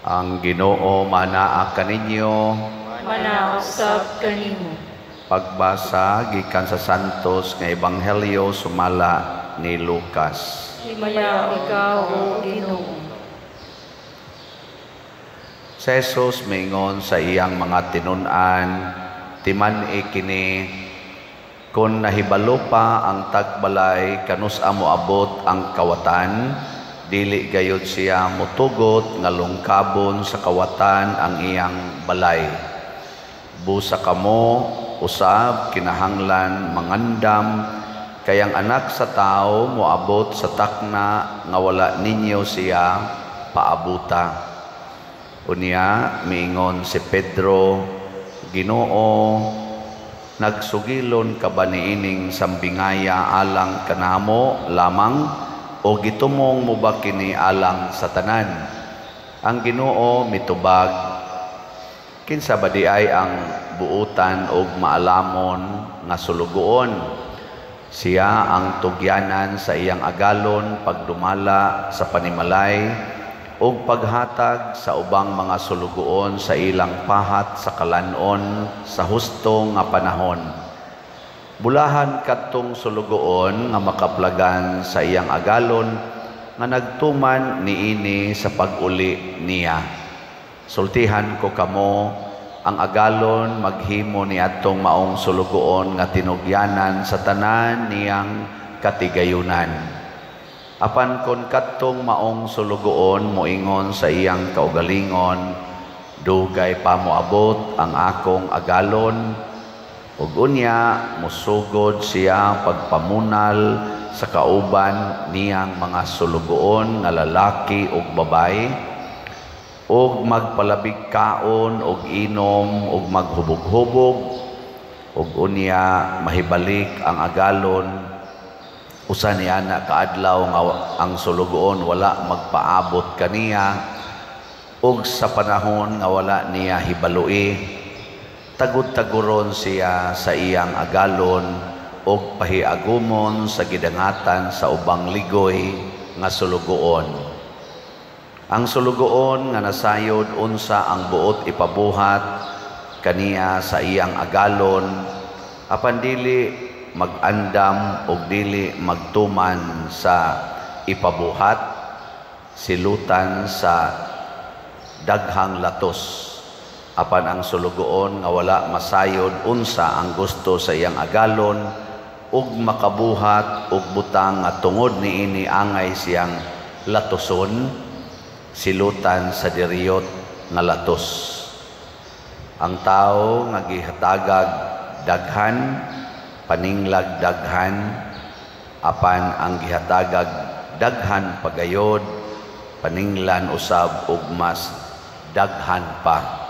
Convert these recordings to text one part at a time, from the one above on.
Ang Ginoo manaa kaninyo. Manausab kanimo. Pagbasa gikan sa Santos nga Ebanghelyo sumala ni Lucas. Himaya ikaw, O Ginoo. Si Jesus mingon sa iyang mga tinun-an, timan kini, kung nahibalo pa ang tagbalay kanus amo abot ang kawatan, dili gayud siya mutugot nga lungkabon sa kawatan ang iyang balay. Busa kamo usab kinahanglan mangandam, kayang anak sa tao moabot sa takna nga wala ninyo siya paabuta. Unya miingon si Pedro, Ginoo, nagsugilon ka ba niining sambingaya alang kanamo lamang o gitumong mo ba kini alang sa tanan? Ang Ginoo mitubag, kinsa ba di ay ang buutan og maalamon nga sulugoon? Siya ang tugyanan sa iyang agalon pagdumala sa panimalay ug paghatag sa ubang mga sulugoon sa ilang pahat sa kalanon sa husto nga panahon. Bulahan kadtong sulugoon nga makaplagan sa iyang agalon nga nagtuman niini sa pag-uli niya. Sultihan ko kamo, ang agalon maghimo ni atong maong sulugoon nga tinugyanan sa tanan niyang katigayunan. Apan kon kadtong maong sulugoon moingon sa iyang kaugalingon, dugay pa moabot ang akong agalon, ug unya musugod siya pagpamunal sa kauban niyang mga sulugoon nga lalaki ug babay, ug magpalabig kaon ug inom ug maghubog-hubog, ug unya mahibalik ang agalon. Usa niya na kaadlaw nga ang sulugoon wala magpaabot kaniya, ug sa panahon nga wala niya hibalui, tagud-taguron siya sa iyang agalon ug pahiagumon sa gidangatan sa ubang ligoy nga sulugoon. Ang sulugoon nga nasayod unsa ang buot ipabuhat kaniya sa iyang agalon, apan dili magandam og dili magtuman sa ipabuhat, silutan sa daghang latos. Apan ang sulugoon nga wala masayod unsa ang gusto sa iyang agalon ug makabuhat og butang nga tungod niini angay siyang latoson, silutan sa diriyot nga latos. Ang tao nga gihatagag daghan, paninglag daghan, apan ang gihatagag daghan pagayod, paninglan usab ug mas daghan pa.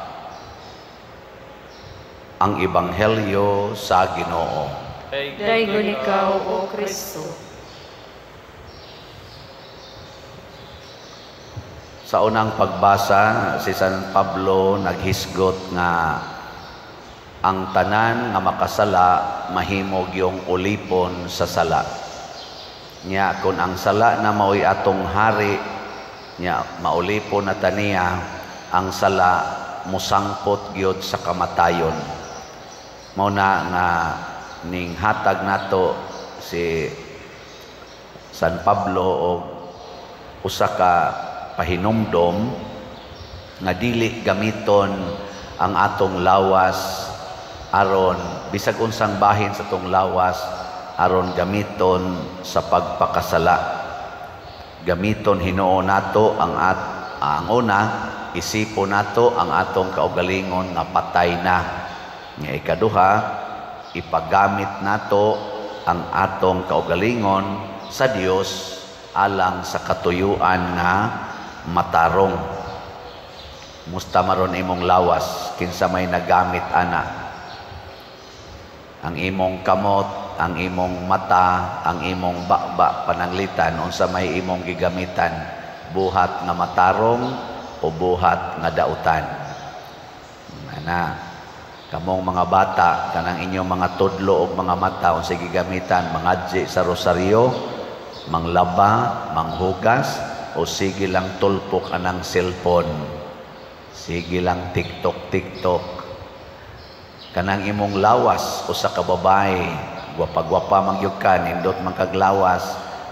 Ang Ebanghelyo sa Ginoo. Daygon ikaw, O Kristo. Sa unang pagbasa, si San Pablo naghisgot nga ang tanan nga makasala mahimog yung ulipon sa sala. Nya kung ang sala na mao'y atong hari, nya maulipon na taniya, ang sala musangpot gyud sa kamatayon. Mao na nga ning hatag nato si San Pablo og usa ka pahinumdom nga dili gamiton ang atong lawas aron bisag unsang bahin sa tong lawas aron gamiton sa pagpakasala. Gamiton Hinuon nato ang una, isipon nato ang atong kaugalingon nga patay na. Nga ikaduha, ipagamit nato ang atong kaugalingon sa Dios alang sa katuyuan nga matarong. Musta maron imong lawas kinsa may nagamit ana? Ang imong kamot, ang imong mata, ang imong bakba pananglitan, unsa may imong gigamitan, buhat nga matarong o buhat nga dautan. Ana, kamong mga bata, kanang inyong mga tudlo o mga mata, unsa gigamitan, mangadji sa rosaryo, manglaba, manghugas, o sige lang tulpok anang cellphone. Sige lang TikTok. Kanang imong lawas usa ka babae, gwapa-gwapa mangyud ka, nindot man kag lawas.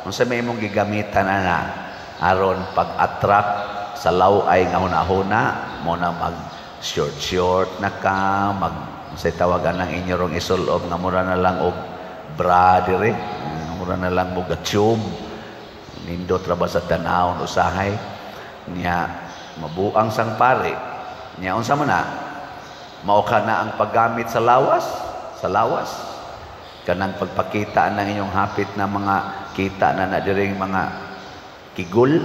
Unsa may imong gigamitan ana aron pag-attract sa laway nga hunahuna mo na mag short na ka, mag say tawagan ng inyo rong isulob nga mura na lang og bra dire, mura na lang mo gatube. Nindot ra ba sa tanawon usahay niya mabuang sang pare. Niya unsa man na mao ka na ang paggamit sa lawas, kanang pagpakita ng inyong hapit na mga kita na diring mga kigul,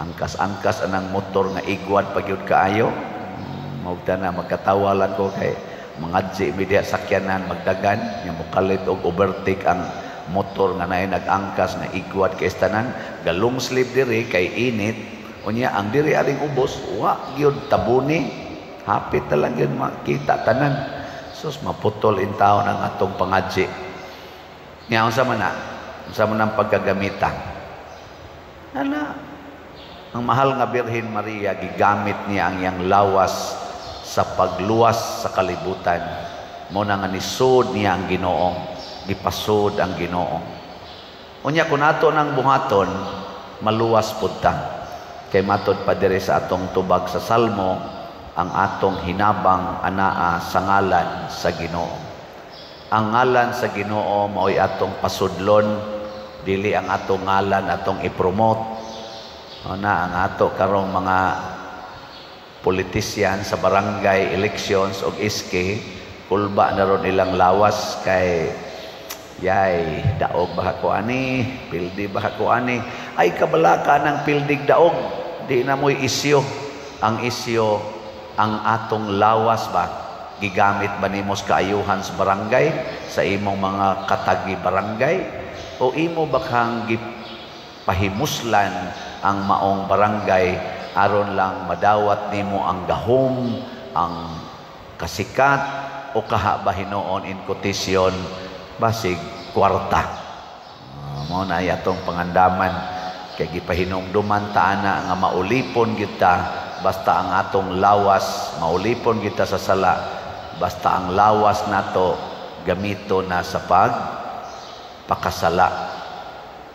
angkas anang motor nga igwad pagyud kaayo. Maugta na magkatawalan ko kay mga media sakyanan magdagan nga mokalit og overtake ang motor nga naay nag-angkas nga igwad kay tanan, galong slip diri kay init. Unya ang diri aring ubos wa gyud tabuni. Hapit na lang yun makita tanan. Sus, maputol in taon ang atong pangadji. Nga, unsa man ang pagkagamita. Ang mahal nga Birhen Maria, gigamit niya ang iyang lawas sa pagluwas sa kalibutan. Muna nga nisod niya ang Ginoo, gipasod ang Ginoo. Unya, kung ato ng buhaton, maluwas punta. Kay matod pa diri sa atong tubag sa Salmo, ang atong hinabang anaa sa ngalan sa Ginoo. Ang ngalan sa Ginoo mao'y atong pasudlon, dili ang atong ngalan atong i-promote. Ang ato karong mga politisyan sa barangay elections og iske, kulba na ron ilang lawas kay yay daog ba ko ani, pildi ba ko ani, ay kabalaka ng pildig daog, di na mo'y isyo. Ang isyo ang atong lawas ba gigamit ba nimos kaayuhan sa barangay, sa imong mga katagi barangay, o imo bakang gipahimuslan ang maong barangay aron lang madawat nimo ang gahom, ang kasikat o kahabahinoon in quotation basig kwarta. Mao na atong pangandaman kay gipahinumduman ta ana nga maulipon gyud ta. Basta ang atong lawas, maulipon kita sa sala, basta ang lawas nato gamito na sa pakasala.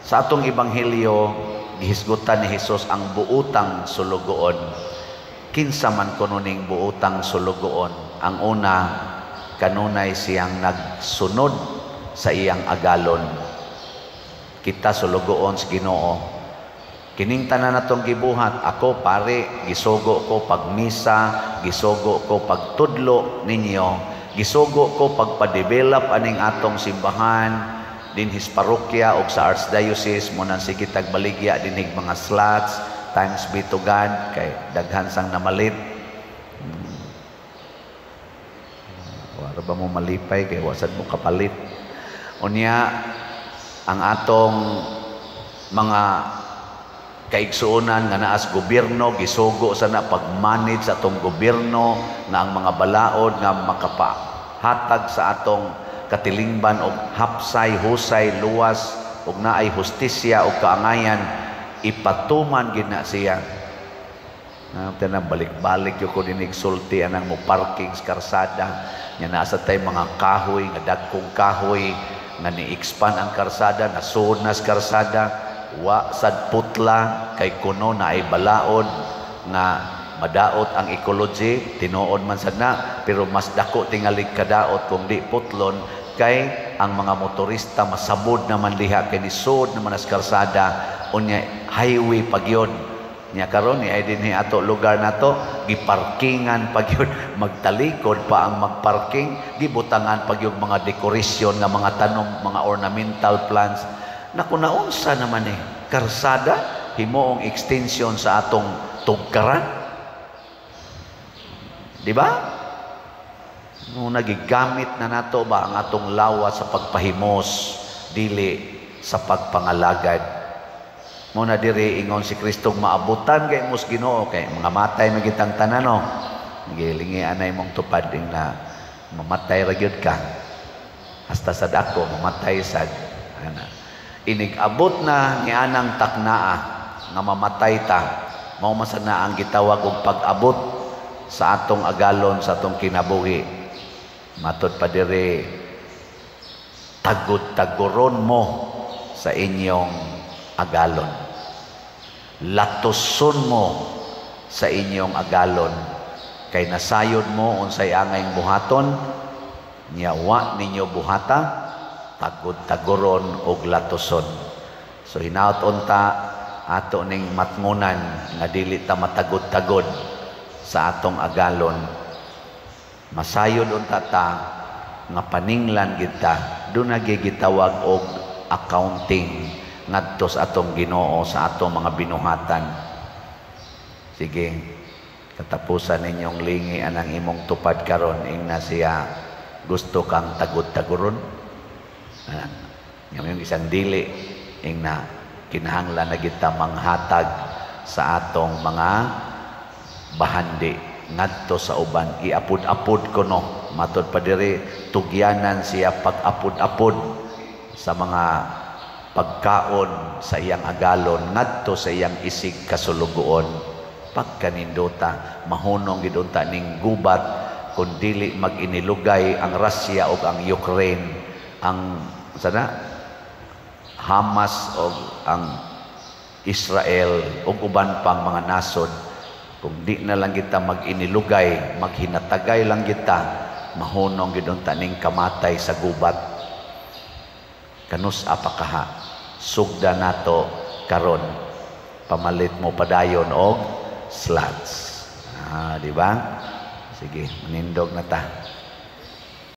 Sa atong ebanghelyo, gihisgutan ni Hesus ang buutang sulugoon. Kinsa man kununing buutang sulugoon. Ang una, kanunay siyang nagsunod sa iyang agalon. Kita sulugoon sa Ginoo. Kining tanan natong gibuhat, ako pare, gisugo ko pagmisa, gisugo ko pagtudlo ninyo, gisugo ko pagpa-develop aning atong simbahan dinhis parokya o sa archdiocese mo nang sige tagbaligya dinhig mga slots, thanks be to God kay daghan sang namalit. Wala ba mo malipay kay wasad mo kapalit. Unya ang atong mga kaigsuonan nga naas gobyerno gisugo sana pag-manage sa atong gobyerno nga ang mga balaod nga makapahatag sa atong katilingban og hapsay, husay, luwas ug naay hustisya ug kaangayan ipatuman gid na siya. Tanang balik-balik yo ko dinig sulti anang mo parking sa karsada nya naa sa tay mga kahoy nga dagkong kahoy nga ni-expand ang karsada, nasud na sa karsada. Wa sad putla kay kuno na ay balaod nga madaot ang ecology, tinuod man sad na, pero mas dako tingali kadaot kung di putlon kay ang mga motorista masabod naman diha kay nisud naman as karsada unya highway pagyod nya karon ni ay dinhi ato lugar nato giparkingan pagyod, magtalikod pa ang magparking, gibutangan pagyod mga dekorasyon nga mga tanom, mga ornamental plants. Naku naunsa naman karsada himoong extension sa atong tugkaran, di ba? No nagigamit na nato ba ang atong lawas sa pagpahimos dili sa pagpangalagad. Mo na diri ingon si Kristong maabutan kay mos Ginoo kay mga matay magitang tanan no. Gilingi anay mong tupad ding na mamatay ra gyud ka. Hasta sad ako mamatay sad ana. Inig-abot na ni anang taknaa nga mamatay ta mao masana ang gitawag og pag-abot sa atong agalon sa atong kinabuhi. Matod pa diri, tagod-taguron mo sa inyong agalon. Latuson mo sa inyong agalon. Kay nasayod mo unsay angay buhaton, nya wa ninyo buhata, tagod-taguron og latuson. So hinaut unta ato ning matngunan nga dili ta matagod-tagod sa atong agalon. Masayod unta ta nga paninglan kita, doon nagigitawag og accounting ngadto sa atong Ginoo sa atong mga binuhatan. Sige, katapusan ninyong lingi anang imong tupad karon ingna siya gusto kang tagod-taguron. Yung isang dili ingna kinahanglan na kita manghatag sa atong mga bahandi ngadto sa uban, iapod-apod ko no. Matod pa diri, tugyanan siya pag-apod-apod sa mga pagkaon sa iyang agalon ngadto sa iyang isig kasulugoon. Pagkanindota mahunong gidunta ning gubat kun dili mag-inilugay ang Russia ug ang Ukraine, ang sana Hamas o ang Israel ug uban pang mga nasod. Kung di na lang kita mag-inilugay, maghinatagay lang kita, mahunong gidunta ning kamatay sa gubat. Kanus apakaha sugda nato karon, pamalit mo padayon og slots. Di ba? Sige, manindog na ta.